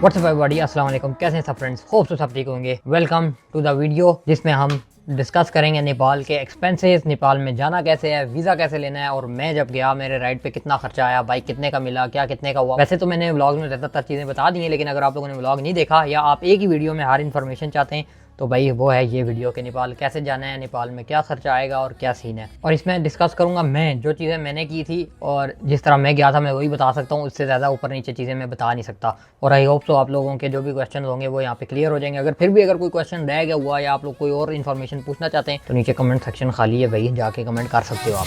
WhatsApp everybody, अस्सलाम वालेकुम। कैसे हैं सब फ्रेंड्स? होप सो सब ठीक होंगे। वेलकम टू द वीडियो जिसमें हम डिस्कस करेंगे नेपाल के एक्सपेंसेस, नेपाल में जाना कैसे है, वीज़ा कैसे लेना है, और मैं जब गया मेरे राइड पे कितना खर्चा आया, बाइक कितने का मिला, क्या कितने का हुआ। वैसे तो मैंने व्लॉग में ज़्यादातर चीज़ें बता दी हैं, लेकिन अगर आप लोगों ने व्लॉग नहीं देखा या आप एक ही वीडियो में हर इन्फॉर्मेशन चाहते हैं तो भाई वो है ये वीडियो के नेपाल कैसे जाना है, नेपाल में क्या खर्चा आएगा और क्या सीन है। और इसमें डिस्कस करूंगा मैं जो चीज़ें मैंने की थी और जिस तरह मैं गया था मैं वही बता सकता हूँ, उससे ज़्यादा ऊपर नीचे चीज़ें मैं बता नहीं सकता। और आई होप सो आप लोगों के जो भी क्वेश्चन होंगे वो यहाँ पे क्लियर हो जाएंगे। अगर फिर भी अगर कोई क्वेश्चन रह गया हुआ या आप लोग कोई और इन्फॉर्मेशन पूछना चाहते हैं तो नीचे कमेंट सेक्शन खाली है भाई, जाके कमेंट कर सकते हो आप।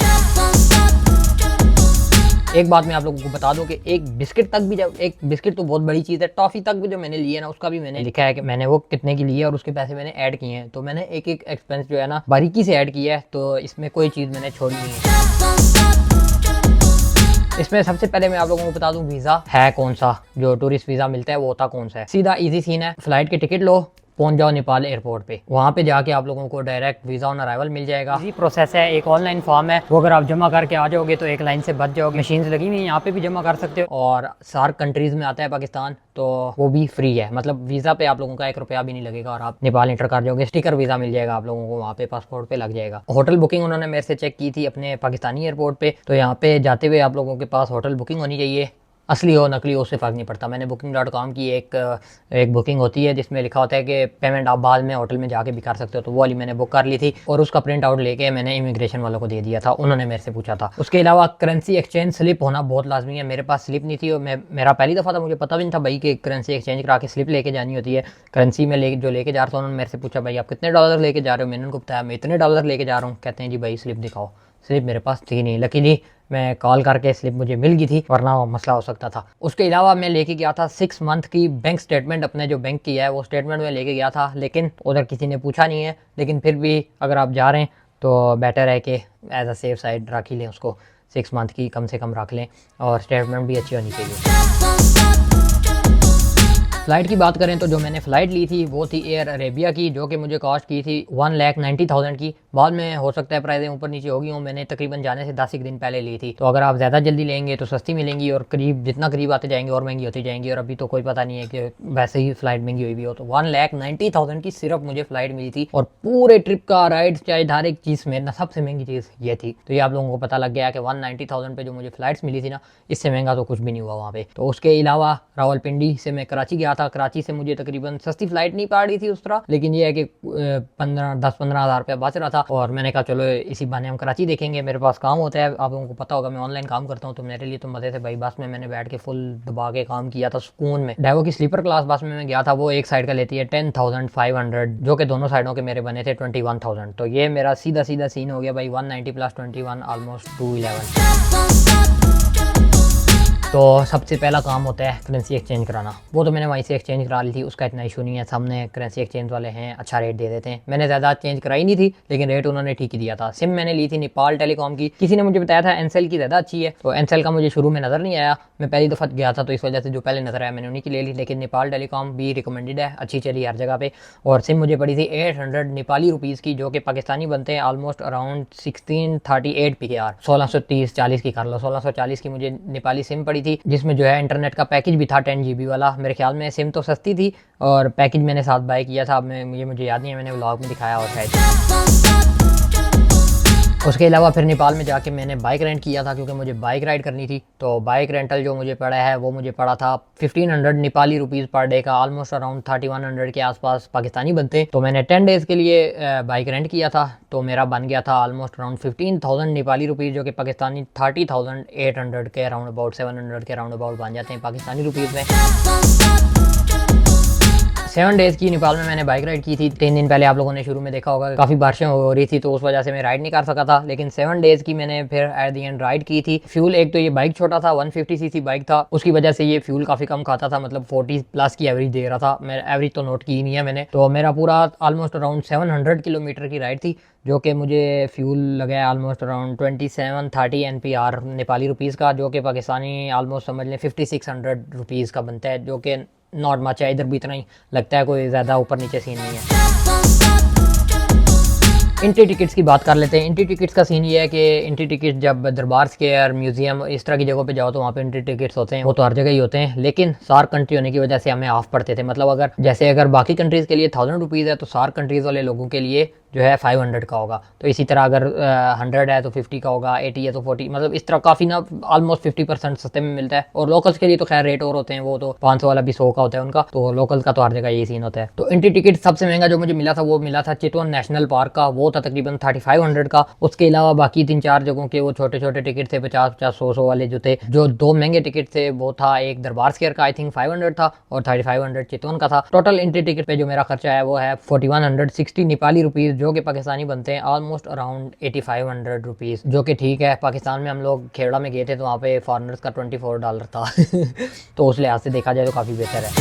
एक बात मैं आप लोगों को बता दूं कि एक बिस्किट तक भी, जब एक बिस्किट तो बहुत बड़ी चीज़ है, टॉफ़ी तक भी जो मैंने ली है ना उसका भी मैंने लिखा है कि मैंने वो कितने की ली है और उसके पैसे मैंने ऐड किए हैं। तो मैंने एक एक एक्सपेंस जो है ना बारीकी से ऐड किया है, तो इसमें कोई चीज़ मैंने छोड़ी नहीं है। इसमें सबसे पहले मैं आप लोगों को बता दूं वीज़ा है कौन सा, जो टूरिस्ट वीज़ा मिलता है वो होता कौन सा है। सीधा इजी सीन है, फ्लाइट की टिकट लो, पहुंच जाओ नेपाल एयरपोर्ट पे, वहाँ पे जाके आप लोगों को डायरेक्ट वीज़ा ऑन अराइवल मिल जाएगा। इजी प्रोसेस है, एक ऑनलाइन फॉर्म है, वो अगर आप जमा करके आ जाओगे तो एक लाइन से बच जाओगे। मशीन्स लगी हुई है, यहाँ पे भी जमा कर सकते हो। और सार्क कंट्रीज़ में आता है पाकिस्तान, तो वो भी फ्री है, मतलब वीज़ा पे आप लोगों का 1 रुपया भी नहीं लगेगा और आप नेपाल एंटर कर जाओगे। स्टिकर वीज़ा मिल जाएगा आप लोगों को, वहाँ पे पासपोर्ट पे लग जाएगा। होटल बुकिंग उन्होंने मेरे से चेक की थी अपने पाकिस्तानी एयरपोर्ट पे, तो यहाँ पे जाते हुए आप लोगों के पास होटल बुकिंग होनी चाहिए। असली हो नकली हो उससे फ़र्क नहीं पड़ता। मैंने booking.com की एक बुकिंग होती है जिसमें लिखा होता है कि पेमेंट आप बाद में होटल में जाके भी कर सकते हो, तो वो वाली मैंने बुक कर ली थी और उसका प्रिंट आउट लेके मैंने इमिग्रेशन वालों को दे दिया था, उन्होंने मेरे से पूछा था। उसके अलावा करेंसी एक्सचेंज स्लिप होना बहुत लाजमी है। मेरे पास स्लिप नहीं थी और मेरा पहली दफ़ा था, मुझे पता भी नहीं था भाई कि करेंसी एक्सचेंज करा के स्लिप लेके जानी होती है। करेंसी में जो लेके जा रहा था उन्होंने मेरे से पूछा भाई आप कितने डॉलर लेके जा रहे हो, मैंने उनको बताया मैं इतने डॉलर लेके जा रहा हूँ। कहते हैं जी भाई स्लिप दिखाओ। स्लिप मेरे पास थी नहीं, लकीली मैं कॉल करके स्लिप मुझे मिल गई थी, वरना वो मसला हो सकता था। उसके अलावा मैं लेके गया था 6 मंथ की बैंक स्टेटमेंट, अपने जो बैंक की है वो स्टेटमेंट में लेके गया था, लेकिन उधर किसी ने पूछा नहीं है। लेकिन फिर भी अगर आप जा रहे हैं तो बेटर है कि एज अ सेफ साइड रख ही लें उसको, 6 मंथ की कम से कम रख लें और स्टेटमेंट भी अच्छी होनी चाहिए। फ़्लाइट की बात करें तो जो मैंने फ़्लाइट ली थी वो थी एयर अरेबिया की, जो कि मुझे कॉस्ट की थी 1,90,000 की। बाद में हो सकता है प्राइसें ऊपर नीचे होगी हूँ, मैंने तकरीबन जाने से 10 एक दिन पहले ली थी। तो अगर आप ज़्यादा जल्दी लेंगे तो सस्ती मिलेंगी और करीब जितना करीब आते जाएंगे और महंगी होती जाएंगी, और अभी तो कोई पता नहीं है कि वैसे ही फ़्लाइट महंगी हुई भी हो। तो 1,90,000 की सिर्फ मुझे फ़्लाइट मिली थी और पूरे ट्रिप का राइड चाहे हर एक चीज़ में ना सबसे महंगी चीज़ ये थी। तो ये आप लोगों को पता लग गया कि 1,90,000 पे जो मुझे फ़्लाइट्स मिली थी ना, इससे महंगा तो कुछ भी नहीं हुआ वहाँ पे। तो उसके अलावा रावलपिंडी से मैं कराची गया था। कराची से मुझे तकरीबन सस्ती फ्लाइट नहीं पड़ रही थी उस तरह, लेकिन ये है कि 10-15 हज़ार रुपया बच रहा था और मैंने कहा चलो इसी बहाने हम कराची देखेंगे। मेरे पास काम होता है, आप लोगों को पता होगा मैं ऑनलाइन काम करता हूँ, तो मेरे लिए तो मज़े से भाई बस में मैंने बैठ के फुल दबा के काम किया था सुकून में। डाइवो की स्लीपर क्लास बस में मैं गया था, वो एक साइड का लेती है 10,500, जो कि दोनों साइडों के मेरे बने थे 21,000। तो ये मेरा सीधा सीधा सीन हो गया भाई, 190 + 21 ऑलमोस्ट 211। तो सबसे पहला काम होता है करेंसी एक्सचेंज कराना, वो तो मैंने वहीं से एक्सचेंज करा ली थी, उसका इतना इशू नहीं है। सामने करेंसी एक्सचेंज वाले हैं, अच्छा रेट दे देते हैं। मैंने ज़्यादा चेंज कराई नहीं थी, लेकिन रेट उन्होंने ठीक ही दिया था। सिम मैंने ली थी नेपाल टेलीकॉम की, किसी ने मुझे बताया था एनसेल की ज़्यादा अच्छी है, तो एनसेल का मुझे शुरू में नज़र नहीं आया, मैं पहली दफ़ा गया था तो इस वजह से जो पहले नज़र आया मैंने उन्हीं की ले ली। लेकिन नेपाल टेलीकॉम भी रिकमेंडेड है, अच्छी चली हर जगह पे। और सिम मुझे पड़ी थी 800 नेपाली रुपीज़ की, जो कि पाकिस्तानी बनते हैं ऑलमोस्ट अराउंड 1638 PKR, 1630-40 की कर लो, 1640 की मुझे नेपाली सिम पड़ी थी, जिसमें जो है इंटरनेट का पैकेज भी था 10 GB वाला। मेरे ख्याल में सिम तो सस्ती थी और पैकेज मैंने साथ बाय किया था, अब मुझे याद नहीं है, मैंने व्लॉग में दिखाया और शायद। उसके अलावा फिर नेपाल में जाके मैंने बाइक रेंट किया था, क्योंकि मुझे बाइक राइड करनी थी। तो बाइक रेंटल जो मुझे पड़ा है वो मुझे पड़ा था 1500 नेपाली रुपीज़ पर डे का, ऑलमोस्ट अराउंड 3100 के आसपास पाकिस्तानी बनते। तो मैंने 10 डेज़ के लिए बाइक रेंट किया था, तो मेरा बन गया था ऑलमोस्ट अराउंड 15,000 नेपाली रुपीज़, जो कि पाकिस्तानी 30,800 के अराउंड अबाउट 700 के अराउंड अबाउट बन जाते हैं पाकिस्तानी रुपीज़ में। 7 डेज़ की नेपाल में मैंने बाइक राइड की थी। 3 दिन पहले आप लोगों ने शुरू में देखा होगा काफ़ी बारिशें हो रही थी, तो उस वजह से मैं राइड नहीं कर सका था, लेकिन 7 डेज़ की मैंने फिर एट दी एंड राइड की थी। फ्यूल, एक तो ये बाइक छोटा था, 150cc बाइक था, उसकी वजह से ये फ्यूल काफ़ी कम खाता था, मतलब 40+ की एवरेज दे रहा था। मेरा एवरेज तो नोट की नहीं है मैंने, तो मेरा पूरा ऑलमोस्ट अराउंड 700 किलोमीटर की राइड थी, जो कि मुझे फ्यूल लगा almost around 2730 NPR Nepali rupees का, जो कि पाकिस्तानी ऑलमोस्ट समझ लें 5600 रुपीज़ का बनता है, जो कि नॉट मच है। इधर भी इतना ही लगता है, कोई ज़्यादा ऊपर नीचे सीन नहीं है। एंट्री टिकट्स की बात कर लेते हैं। एंट्री टिकट्स का सीन ये है कि एंट्री टिकट जब दरबार स्क्वायर, म्यूजियम, इस तरह की जगहों पे जाओ तो वहाँ पे एंट्री टिकट्स होते हैं, वो तो हर जगह ही होते हैं, लेकिन सार्क कंट्री होने की वजह से हमें ऑफ पड़ते थे। मतलब अगर बाकी कंट्रीज़ के लिए 1000 रुपीज़ है तो सार्क कंट्रीज़ वाले लोगों के लिए जो है 500 का होगा। तो इसी तरह अगर 100 है तो 50 का होगा, 80 है तो 40, मतलब इस तरह काफ़ी ना ऑलमोस्ट 50% सस्ते में मिलता है। और लोकल्स के लिए तो खैर रेट और होते हैं, वो तो 500 वाला भी 100 का होता है उनका, तो लोकल्स का तो हर जगह यही सीन होता है। तो एंट्री टिकट सबसे महंगा जो मुझे मिला था वो मिला था चितवन नेशनल पार्क का, वो था तकरीबन 3500 का। उसके अलावा बाकी 3-4 जगहों के वो छोटे छोटे टिकट थे, 50-50, 100-100 वाले जो थे। जो 2 महंगे टिकट थे वो था एक दरबार स्क्वायर का, आई थिंक 500 था, और 3500 चितवन का था। टोटल एंट्री टिकट पे जो मेरा खर्चा है वो है 4160 नेपाली रुपीज़, जो कि पाकिस्तानी बनते हैं ऑलमोस्ट अराउंड 8500 रुपीज़, जो कि ठीक है। पाकिस्तान में हम लोग खेड़ा में गए थे तो वहाँ पे फॉरनर्स का $24 था तो उस लिहाज से देखा जाए तो काफ़ी बेहतर है।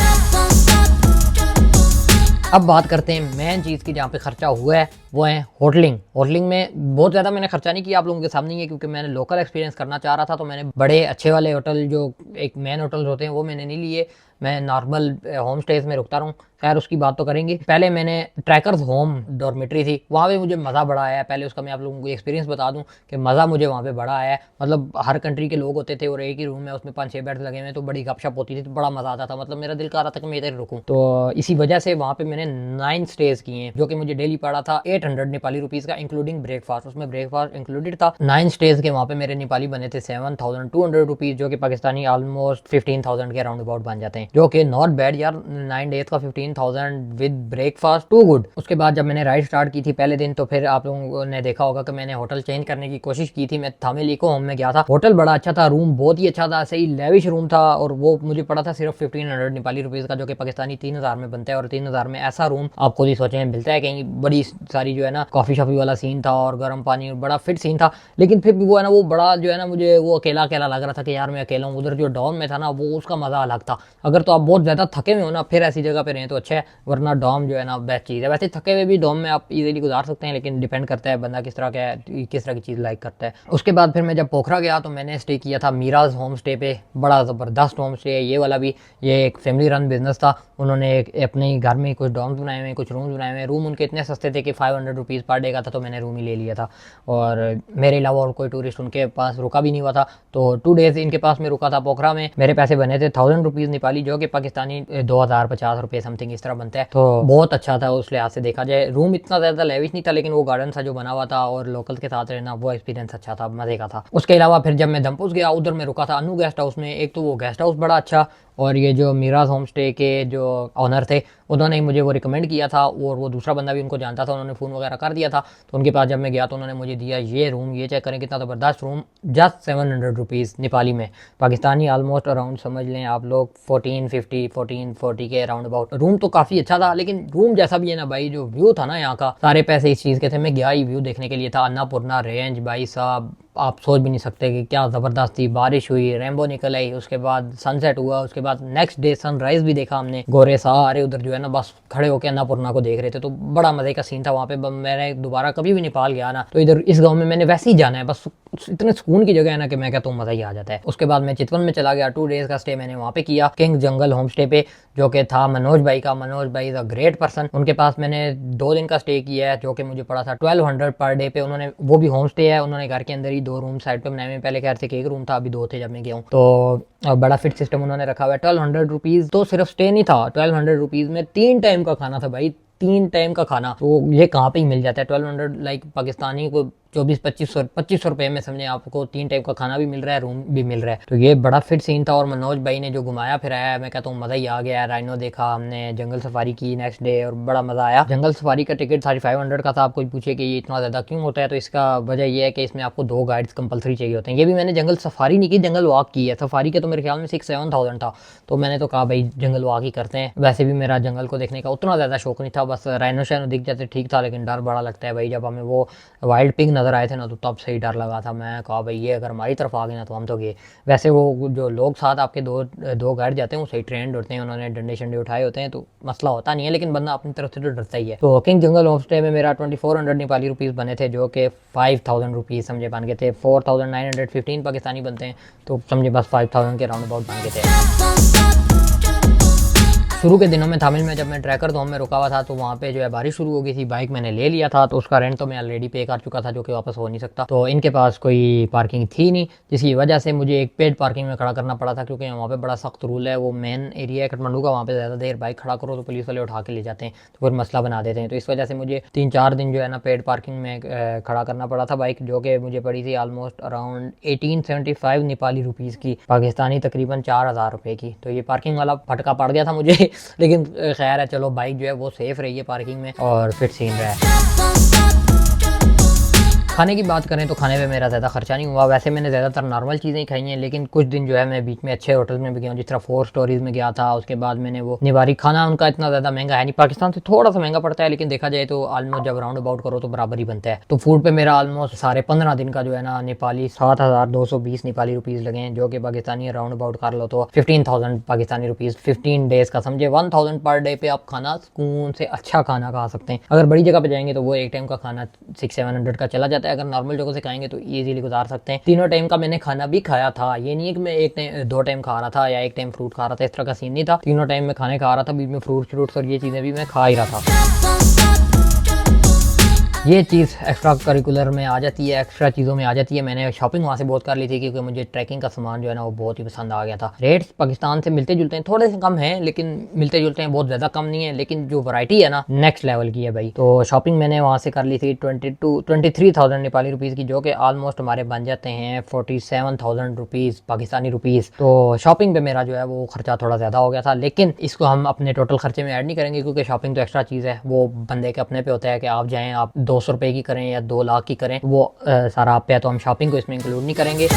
अब बात करते हैं मेन चीज़ की जहाँ पे खर्चा हुआ है, वो है होटलिंग। होटलिंग में बहुत ज़्यादा मैंने खर्चा नहीं किया, आप लोगों के सामने ही है, क्योंकि मैंने लोकल एक्सपीरियंस करना चाह रहा था। तो मैंने बड़े अच्छे वाले होटल, जो एक मेन होटल होते हैं, वो मैंने नहीं लिए। मैं नॉर्मल होम स्टेज में रुकता रहूँ। खैर उसकी बात तो करेंगे। पहले मैंने ट्रैकर्स होम डॉर्मेट्री थी, वहाँ पे मुझे मज़ा बड़ा आया। पहले उसका मैं आप लोगों को एक्सपीरियंस बता दूँ कि मज़ा मुझे वहाँ पे बड़ा आया है। मतलब हर कंट्री के लोग होते थे और एक ही रूम में उसमें 5-6 बेड लगे हुए, तो बड़ी गपशप होती थी, तो बड़ा मज़ा आता था। मतलब मेरा दिल कर रहा था कि मैं इधर रुकूँ। तो इसी वजह से वहाँ पे मैंने 9 स्टेज किए हैं, जो कि मुझे डेली पड़ा था 800 नेपाली रुपीज़ का, इंक्लूडिंग ब्रेकफास्ट। उसमें ब्रेकफास्ट इंक्लूडेड था। 9 स्टेज के वहाँ पे मेरे नेपाली बने थे 7200 रुपीज़, जो कि पाकिस्तानी ऑलमोस्ट 15000 के अराउंड अबाउट बन जाते हैं, जो कि नॉट बैड यार। 9 डेज का 15000 विद ब्रेकफास्ट, टू गुड। उसके बाद जब मैंने राइड स्टार्ट की थी पहले दिन, तो फिर आप लोगों ने देखा होगा कि मैंने होटल चेंज करने की कोशिश की थी। मैं थामिल इको होम में गया था। होटल बड़ा अच्छा था, रूम बहुत ही अच्छा था, सही लेविश रूम था, और वो मुझे पड़ा था सिर्फ 1500 नेपाली रुपीज़ का, जो कि पाकिस्तानी 3000 में बनता है। और 3000 में ऐसा रूम आप खुद ही सोचें मिलता है कहीं। बड़ी सारी जो है ना कॉफ़ी शॉफी वाला सीन था, और गर्म पानी, और बड़ा फिट सीन था। लेकिन फिर भी वो है ना, वो बड़ा जो है ना, मुझे वो अकेला अकेला लग रहा था कि यार मैं अकेला हूँ। उधर जो डॉम में था ना, वो उसका मज़ा अलग था। अगर तो आप बहुत ज़्यादा थके हुए हो ना, फिर ऐसी जगह पे रहें तो अच्छा है, वरना डॉम जो है ना बेस्ट चीज़ है। वैसे थके हुए भी डॉम में आप इजीली गुजार सकते हैं, लेकिन डिपेंड करता है बंदा किस तरह का है, किस तरह की चीज़ लाइक करता है। उसके बाद फिर मैं जब पोखरा गया तो मैंने स्टे किया था मीराज होम स्टे पे। बड़ा ज़बरदस्त होम स्टे है ये वाला भी। ये एक फैमिली रन बिजनेस था। उन्होंने अपने घर में कुछ डॉम्स बनाए हुए हैं, कुछ रूम्स बनाए हुए हैं। रूम उनके इतने सस्ते थे कि 500 रुपीज़ पर डे का था, तो मैंने रूम ही ले लिया था। और मेरे अलावा और कोई टूरिस्ट उनके पास रुका भी नहीं हुआ था। तो 2 डेज़ इनके पास में रुका था पोखरा में। मेरे पैसे बने थे 1000 रुपीज़ नेपाली, जो कि पाकिस्तानी 2050 रुपये समथिंग इस तरह बनता है। तो बहुत अच्छा था उस लिहाज से देखा जाए। रूम इतना ज़्यादा लेविश नहीं था, लेकिन वो गार्डन था जो बना हुआ था, और लोकल के साथ रहना वो एक्सपीरियंस अच्छा था, मज़े का था। उसके अलावा फिर जब मैं दमपुस गया, उधर मैं रुका था अनु गेस्ट हाउस में। एक तो वो गेस्ट हाउस बड़ा अच्छा, और ये जो मीराज होम स्टे के जो ऑनर थे उन्होंने मुझे वो रिकमेंड किया था, और वो दूसरा बंदा भी उनको जानता था, उन्होंने फ़ोन वगैरह कर दिया था। तो उनके पास जब मैं गया तो उन्होंने मुझे दिया ये रूम, ये चेक करें कितना ज़बरदस्त रूम, जस्ट 700 रुपीज़ नेपाली में, पाकिस्तानी ऑलमोस्ट अराउंड समझ लें आप लोग 1440 के अराउंड अबाउट। रूम तो काफ़ी अच्छा था, लेकिन रूम जैसा भी है ना भाई, जो व्यू था ना यहाँ का, सारे पैसे इस चीज़ के थे। मैं गया ही व्यू देखने के लिए था। अन्नापूर्णा रेंज भाई साहब, आप सोच भी नहीं सकते कि क्या ज़बरदस्त थी। बारिश हुई, रेनबो निकल आई, उसके बाद सनसेट हुआ, उसके बाद नेक्स्ट डे सनराइज़ भी देखा हमने। गोरे सारे उधर जो है ना बस खड़े होकर अन्नापूर्णा को देख रहे थे, तो बड़ा मज़े का सीन था वहाँ पे। मैंने दोबारा कभी भी नेपाल गया ना तो इधर इस गाँव में मैंने वैसे ही जाना है, बस इतने सुकून की जगह है ना कि मैं कहता हूँ मज़ा ही आ जाता है। उसके बाद मैं चितवन में चला गया। 2 डेज़ का स्टे मैंने वहाँ पे किया, किंग जंगल होम स्टे पे, जो कि था मनोज भाई का। मनोज भाई इज़ अ ग्रेट पर्सन। उनके पास मैंने 2 दिन का स्टे किया है, जो कि मुझे पड़ा था 1200 पर डे पे। उन्होंने, वो भी होम स्टे है, उन्होंने घर के अंदर ही 2 रूम साइड पे बनाए हुए। पहले कह रहे थे कि 1 रूम था, अभी 2 थे जब मैं गया हूँ। तो बड़ा फिट सिस्टम उन्होंने रखा हुआ है। 1200 रुपीज़ तो सिर्फ स्टे नहीं था, 1200 रुपीज़ में 3 टाइम का खाना था भाई, 3 टाइम का खाना। तो ये कहाँ पे ही मिल जाता है 1200, लाइक पाकिस्तानी को 24-25 रुपये में समझे आपको 3 टाइम का खाना भी मिल रहा है, रूम भी मिल रहा है। तो ये बड़ा फिट सीन था। और मनोज भाई ने जो घुमाया फिराया है, मैं कहता हूँ मज़ा ही आ गया है। राइनो देखा हमने, जंगल सफारी की नेक्स्ट डे, और बड़ा मज़ा आया। जंगल सफारी का टिकट 3500 का था। आप कोई पूछे कि ये इतना ज़्यादा क्यों होता है, तो इसका वजह ये है कि इसमें आपको 2 गाइड्स कंपलसरी चाहिए होते हैं। ये भी मैंने जंगल सफारी नहीं की, जंगल वॉक की है। सफारी के तो मेरे ख्याल में 6-7,000 था, तो मैंने तो कहा भाई जंगल वॉक ही करते हैं। वैसे भी मेरा जंगल को देखने का उतना ज़्यादा शौक नहीं था, बस राइनो शाइनो दिख जाते ठीक था, लेकिन डर बड़ा लगता है भाई। जब हमें वो वाइल्ड पिग नज़र आए थे ना, तो तब सही डर लगा था। मैं कहा भाई ये अगर हमारी तरफ आ गए ना तो हम तो गए। वैसे वो जो लोग साथ आपके दो गाइड जाते हैं वो सही ट्रेंड होते हैं, उन्होंने डंडे शंडे उठाए होते हैं, तो मसला होता नहीं है, लेकिन बंदा अपनी तरफ से तो डरता ही है। तो किंग जंगल होम स्टे में मेरा 2400 नेपाली रुपीज़ बने थे, जो कि 5000 रुपीज़ समझे बन गए थे। 4915 पाकिस्तानी बनते हैं, तो समझे बस 5000 के राउंड अबाउट बन गए थे। शुरू के दिनों में थामिल में जब मैं ट्रैकर होम में रुका हुआ था तो वहाँ पे जो है बारिश शुरू हो गई थी। बाइक मैंने ले लिया था तो उसका रेंट तो मैं ऑलरेडी पे कर चुका था, जो कि वापस हो नहीं सकता। तो इनके पास कोई पार्किंग थी नहीं, जिसकी वजह से मुझे एक पेड पार्किंग में खड़ा करना पड़ा था, क्योंकि वहाँ पे बड़ा सख्त रूल है। वो मेन एरिया है काठमांडू का, वहाँ पे ज़्यादा देर बाइक खड़ा करो तो पुलिस वाले उठा के ले जाते हैं, तो फिर मसला बना देते हैं। तो इस वजह से मुझे 3-4 दिन जो है ना पेड पार्किंग में खड़ा करना पड़ा था बाइक, जो कि मुझे पड़ी थी ऑलमोस्ट अराउंड 1875 नेपाली रुपीज़ की, पाकिस्तानी तकरीबन 4000 रुपये की। तो ये पार्किंग वाला फटका पड़ गया था मुझे लेकिन खैर है, चलो बाइक जो है वो सेफ रही है पार्किंग में और फिट सीन रहा है। खाने की बात करें तो खाने पे मेरा ज़्यादा खर्चा नहीं हुआ। वैसे मैंने ज़्यादातर नॉर्मल चीज़ें ही खाई हैं, लेकिन कुछ दिन जो है मैं बीच में अच्छे होटल में भी गया हूँ, जिस तरह 4 स्टोरीज़ में गया था। उसके बाद मैंने वो निवारी खाना, उनका इतना ज़्यादा महंगा है नहीं, पाकिस्तान से थोड़ा सा महंगा पड़ता है, लेकिन देखा जाए तो ऑलमोस्ट जब राउंड अबाउट करो तो बराबर ही बनता है। तो फूड पे मेरा ऑलमोस्ट सारे 15 दिन का जो है ना नेपाली 7220 नेपाली रुपीज़ लगे हैं, जो कि पाकिस्तानी राउंड अबाउट कर लो तो 15,000 पाकिस्तानी रुपीज़ 15 डेज़ का समझे 1000 पर डे पे आप खाना सुकून से अच्छा खाना खा सकते हैं। अगर बड़ी जगह पे जाएंगे तो वो एक टाइम का खाना 600-700 का चला जाता है, अगर नॉर्मल जगह से खाएंगे तो इजीली गुजार सकते हैं। तीनों टाइम का मैंने खाना भी खाया था, ये नहीं है कि मैं एक टाइम 2 टाइम खा रहा था या एक टाइम फ्रूट खा रहा था, इस तरह का सीन नहीं था। तीनों टाइम में खाने खा रहा था, बीच में फ्रूट्स और ये चीज़ें भी मैं खा ही रहा था। ये चीज़ एक्स्ट्रा करिकुलर में आ जाती है, एक्स्ट्रा चीज़ों में आ जाती है। मैंने शॉपिंग वहाँ से बहुत कर ली थी, क्योंकि मुझे ट्रैकिंग का सामान जो है ना वो बहुत ही पसंद आ गया था। रेट्स पाकिस्तान से मिलते जुलते हैं, थोड़े से कम हैं लेकिन मिलते जुलते हैं, बहुत ज़्यादा कम नहीं है, लेकिन जो वैरायटी है ना नेक्स्ट लेवल की है भाई। तो शॉपिंग मैंने वहाँ से कर ली थी 23,000 नेपाली रुपीज़ की, जो कि ऑलमोस्ट हमारे बन जाते हैं 47,000 रुपीज़ पाकिस्तानी रुपीज़। तो शॉपिंग पे मेरा जो है वो खर्चा थोड़ा ज़्यादा हो गया था, लेकिन इसको हम अपने टोटल खर्चे में ऐड नहीं करेंगे, क्योंकि शॉपिंग तो एक्स्ट्रा चीज़ है, वो बंदे के अपने पे होता है कि आप जाएँ, आप 200 रुपये की करें या 2 लाख की करें, वो सारा आप पे है, तो हम शॉपिंग को इसमें इंक्लूड नहीं करेंगे।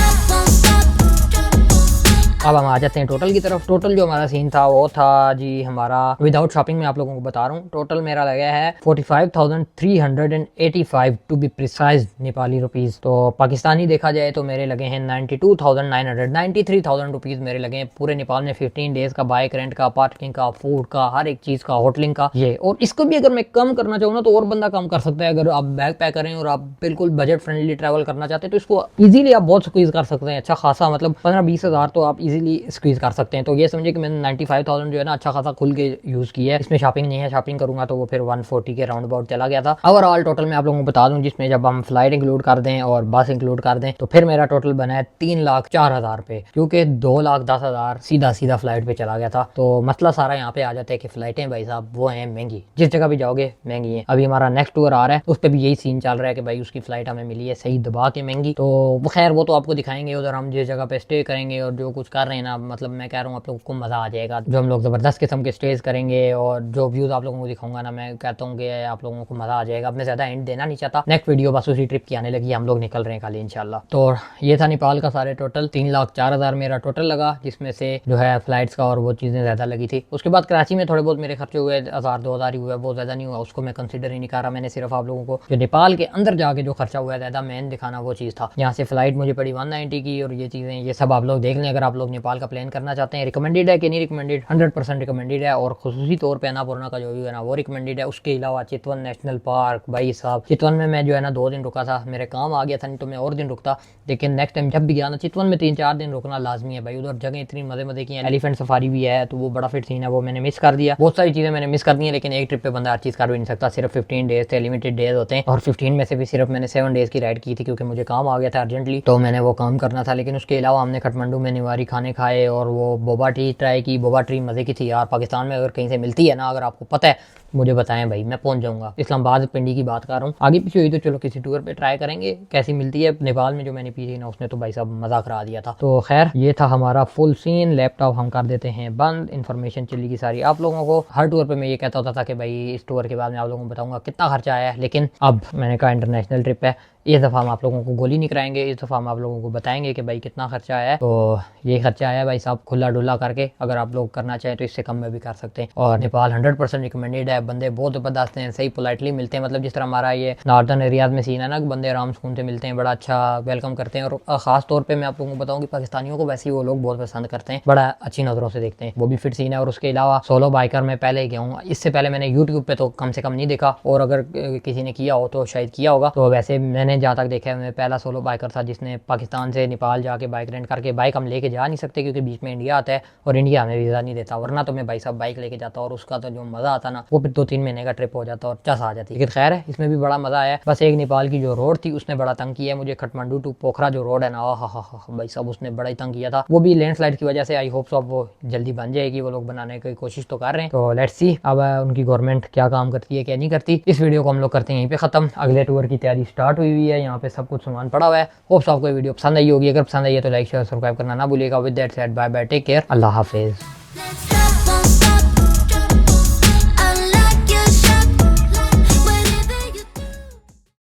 अब हम आ जाते हैं टोटल की तरफ। टोटल जो हमारा सीन था वो था जी हमारा विदाउट शॉपिंग में आप लोगों को बता रहा हूँ। टोटल मेरा लगा है 45,385 to be precise Nepali rupees. तो पाकिस्तानी देखा जाए तो मेरे लगे हैं 92,900 93,000 रुपीज़ मेरे लगे हैं पूरे नेपाल में 15 डेज़ का, बाइक रेंट का, पार्किंग का, फूड का, हर एक चीज़ का, होटलिंग का ये। और इसको भी अगर मैं कम करना चाहूँ ना तो और बंदा कम कर सकता है। अगर आप बैग पैक करें और आप बिल्कुल बजट फ्रेंडली ट्रैवल करना चाहते हैं तो इसको ईजिली आप बहुत स्क्वीज़ कर सकते हैं, अच्छा खासा, मतलब 15-20 हज़ार तो आप इजीली स्क्वीज कर सकते हैं। तो ये समझिए कि मैंने 95,000 जो है ना अच्छा खासा खुल के यूज़ किया है। इसमें शॉपिंग नहीं है, शॉपिंग करूंगा तो वो फिर 140 के राउंड अबाउट चला गया था। ओवरऑल टोटल मैं आप लोगों को बता दूं, जिसमें जब हम फ्लाइट इंक्लूड कर दें और बस इंक्लूड कर दें तो फिर मेरा टोटल बना है 3,04,000 रुपये, क्योंकि 2,10,000 सीधा फ्लाइट पे चला गया था। तो मसला सारा यहाँ पे आ जाता है कि फ्लाइटें भाई साहब वो हैं महंगी, जिस जगह भी जाओगे महंगी है। अभी हमारा नेक्स्ट टूर आ रहा है, उस पर भी यही सीन चल रहा है कि भाई उसकी फ्लाइट हमें मिली है सही दबा के महंगी। तो खैर वो तो आपको दिखाएंगे उधर हम जिस जगह पे स्टे करेंगे और जो कुछ कर रहे हैं ना, मतलब मैं कह रहा हूँ आप लोगों को मज़ा आ जाएगा। जो हम लोग ज़बरदस्त किस्म के स्टेज करेंगे और जो व्यूज़ आप लोगों को दिखाऊंगा ना, मैं कहता हूँ कि आप लोगों को मज़ा आ जाएगा। अब मैं ज़्यादा एंड देना नहीं चाहता, नेक्स्ट वीडियो बस उसी ट्रिप की आने लगी, हम लोग निकल रहे हैं खाली इंशाल्लाह। तो ये था नेपाल का सारे टोटल 3,04,000 मेरा टोटल लगा, जिसमें से जो है फ्लाइट्स का और वो चीज़ें ज़्यादा लगी थी। उसके बाद कराची में थोड़े बहुत मेरे खर्चे हुए 1,000-2,000 ही हुए, बहुत ज़्यादा नहीं हुआ, उसको मैं कंसिडर ही नहीं कर रहा। मैंने सिर्फ आप लोगों को जो नेपाल के अंदर जाके जो खर्चा हुआ है ज़्यादा मेन दिखाना वो चीज़ था। यहाँ से फ्लाइट मुझे पड़ी 190 की और ये चीज़ें ये सब आप लोग देख लें। अगर आप लोग नेपाल का प्लान करना चाहते हैं, रिकमेंडेड है कि नहीं रिकमेंडेड, 100% रिकमेंडेड है। और खुसूसी तौर पे अन्नापूर्णा का जो व्यू है ना वो रिकमेंडेड है। उसके अलावा चितवन नेशनल पार्क, भाई साहब चितवन में मैं जो है ना 2 दिन रुका था, मेरे काम आ गया था, नहीं तो मैं और दिन रुकता। लेकिन नेक्स्ट टाइम जब भी गया ना चितवन में 3-4 दिन रुकना लाजमी है भाई, उधर जगह इतनी मजे की है। एलिफेंट सफारी भी है तो वो बड़ा फिट सीन है, वो मैंने मिस कर दिया। बहुत सारी चीज़ें मैंने मिस कर दी है, लेकिन एक ट्रिप पे बंदा हर चीज़ कर भी नहीं सकता। सिर्फ 15 डेज थे, लिमिटेड डेज होते हैं, और 15 में से भी सिर्फ मैंने 7 डेज की राइड की थी, क्योंकि मुझे काम आ गया था अर्जेंटली, तो मैंने वो काम करना था। लेकिन उसके अलावा हमने काठमांडू में निवारी खाने खाए और वो बोबा टी ट्राई की। बोबा टी मज़े की थी यार, पाकिस्तान में अगर कहीं से मिलती है ना, अगर आपको पता है मुझे बताएं भाई, मैं पहुंच जाऊंगा। इस्लामाबाद पिंडी की बात कर रहा हूँ, आगे पीछे हुई तो चलो किसी टूर पे ट्राई करेंगे कैसी मिलती है। नेपाल में जो मैंने पी थी ना उसने तो भाई साहब मजा करा दिया था। तो खैर ये था हमारा फुल सीन। लैपटॉप हम कर देते हैं बंद, इन्फॉर्मेशन चलेगी सारी आप लोगों को। हर टूर पे मैं ये कहता होता था कि भाई इस टूर के बाद मैं आप लोगों को बताऊंगा कितना खर्चा आया है, लेकिन अब मैंने कहा इंटरनेशनल ट्रिप है, इस दफ़ा हम आप लोगों को गोली नहीं कराएंगे, इस दफ़ा हम आप लोगों को बताएंगे कि भाई कितना खर्चा आया है। तो ये खर्चा आया भाई साहब खुला डुला करके, अगर आप लोग करना चाहें तो इससे कम में भी कर सकते हैं। और नेपाल 100% रिकमेंडेड है। है, बंदे बहुत ज़बरदस्त हैं, सही पोलाइटली मिलते हैं। मतलब जिस तरह हमारा ये नॉर्दर्न एरियाज में सीन है ना, बंदे आराम सुकून से मिलते हैं, बड़ा अच्छा वेलकम करते हैं। और खास तौर पे मैं आप लोगों को बताऊं कि पाकिस्तानियों को वैसे ही वो लोग बहुत पसंद करते हैं, बड़ा अच्छी नज़रों से देखते हैं, वो भी फिट सीन है। और उसके अलावा सोलो बाइकर में पहले ही गया हूँ, इससे पहले मैंने यूट्यूब पे तो कम से कम नहीं देखा, और अगर किसी ने किया हो तो शायद किया होगा। तो वैसे मैंने जहाँ तक देखा है, मैं पहला सोलो बाइकर था जिसने पाकिस्तान से नेपाल जाके बाइक रेंट करके, बाइक हम लेके जा नहीं सकते क्योंकि बीच में इंडिया आता है और इंडिया हमें वीज़ा नहीं देता, वरना तो मैं भाई साहब बाइक लेके जाता और उसका तो जो मज़ा आता ना, वो फिर 2-3 महीने का ट्रिप हो जाता और चस आ जाती। लेकिन खैर है, इसमें भी बड़ा मज़ा आया। बस एक नेपाल की जो रोड थी उसने बड़ा तंग किया है मुझे, खटमंडू टू पोखरा जो रोड है ना, हा भाई साहब उसने बड़ा ही तंग किया था। वो भी लैंडस्लाइड की वजह से, आई होप सो अब वो जल्दी बन जाएगी, वो लोग बनाने की कोशिश तो कर रहे हैं। तो लेट्स सी अब उनकी गवर्नमेंट क्या काम करती है क्या नहीं करती। इस वीडियो को हम लोग करते हैं यहीं पे खत्म, अगले टूर की तैयारी स्टार्ट हुई है, यहाँ पे सब कुछ सामान पड़ा हुआ है। होप सो आपको वीडियो पसंद आई होगी, अगर पसंद आई है तो लाइक शेयर सब्सक्राइब करना ना भूलिएगा। With that said bye bye, take care, अल्लाह हाफिज़।